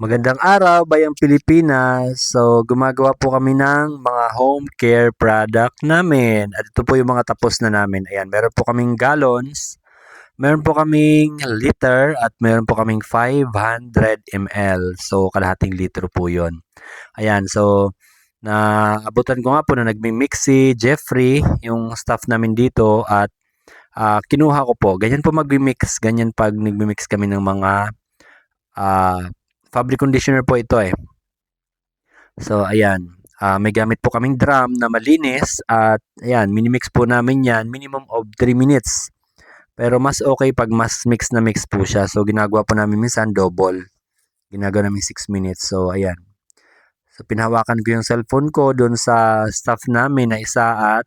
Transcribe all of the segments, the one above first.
Magandang araw, Bayang Pilipinas. So, gumagawa po kami ng mga home care product namin. At ito po yung mga tapos na namin. Ayan, meron po kaming gallons, meron po kaming liter, at meron po kaming 500 ml. So, kalahating litro po yun. Ayan, so, naabutan ko nga po na nagmi-mix si Jeffrey, yung staff namin dito, at kinuha ko po. Ganyan po magmi-mix. Ganyan pag nagmi-mix kami ng mga ah, fabric conditioner po ito eh. So, ayan. May gamit po kaming drum na malinis at ayan, minimix po namin yan minimum of 3 minutes. Pero mas okay pag mas mix na mix po siya. So, ginagawa po namin minsan double. Ginagawa namin 6 minutes. So, ayan. So, pinahawakan ko yung cellphone ko doon sa staff namin na isa at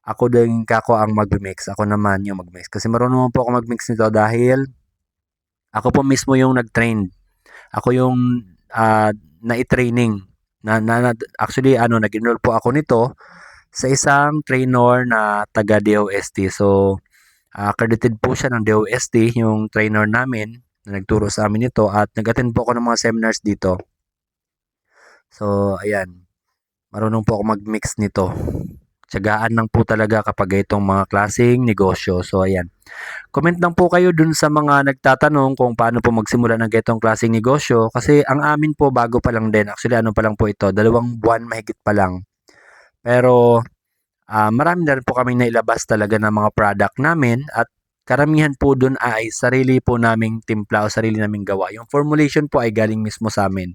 ako din kako ang mag-mix. Ako naman yung mag-mix. Kasi marunong po ako mag-mix nito dahil ako po mismo yung nag-train. Ako yung nai-training. Actually, nag-enroll po ako nito sa isang trainer na taga DOST. So, accredited po siya ng DOST, yung trainer namin na nagturo sa amin nito at nag-attend po ako ng mga seminars dito. So, ayan. Marunong po ako mag-mix nito. Tiyagaan lang po talaga kapag itong mga klaseng negosyo. So, ayan. Comment lang po kayo dun sa mga nagtatanong kung paano po magsimula ng ganitong klaseng negosyo. Kasi ang amin po bago pa lang din. Actually, ano pa lang po ito, 2 buwan mahigit pa lang. Pero, marami na rin po kaming nailabas talaga ng mga product namin at karamihan po dun ay sarili po naming timpla o sarili naming gawa. Yung formulation po ay galing mismo sa amin.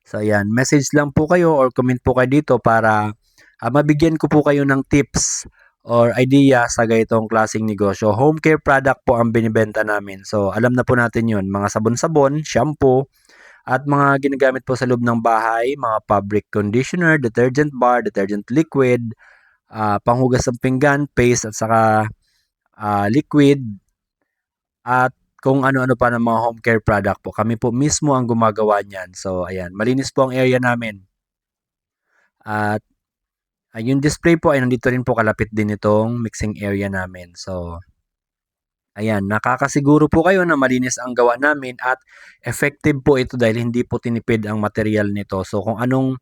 So, ayan. Message lang po kayo or comment po kayo dito para mabigyan ko po kayo ng tips or idea sa ganitong klaseng negosyo. Home care product po ang binibenta namin. So, alam na po natin yun. Mga sabon-sabon, shampoo, at mga ginagamit po sa loob ng bahay, mga fabric conditioner, detergent bar, detergent liquid, panghugas ng pinggan, paste, at saka liquid, at kung ano-ano pa ng mga home care product po. Kami po mismo ang gumagawa niyan. So, ayan. Malinis po ang area namin. At yung display po ay nandito rin po kalapit din itong mixing area namin. So, ayan, nakakasiguro po kayo na malinis ang gawa namin at effective po ito dahil hindi po tinipid ang material nito. So, kung anong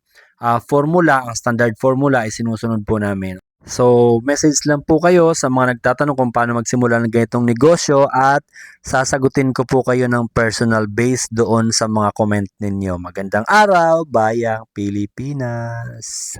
formula, ang standard formula ay sinusunod po namin. So, message lang po kayo sa mga nagtatanong kung paano magsimula ng ganitong negosyo at sasagutin ko po kayo ng personal base doon sa mga comment ninyo. Magandang araw, Bayang Pilipinas!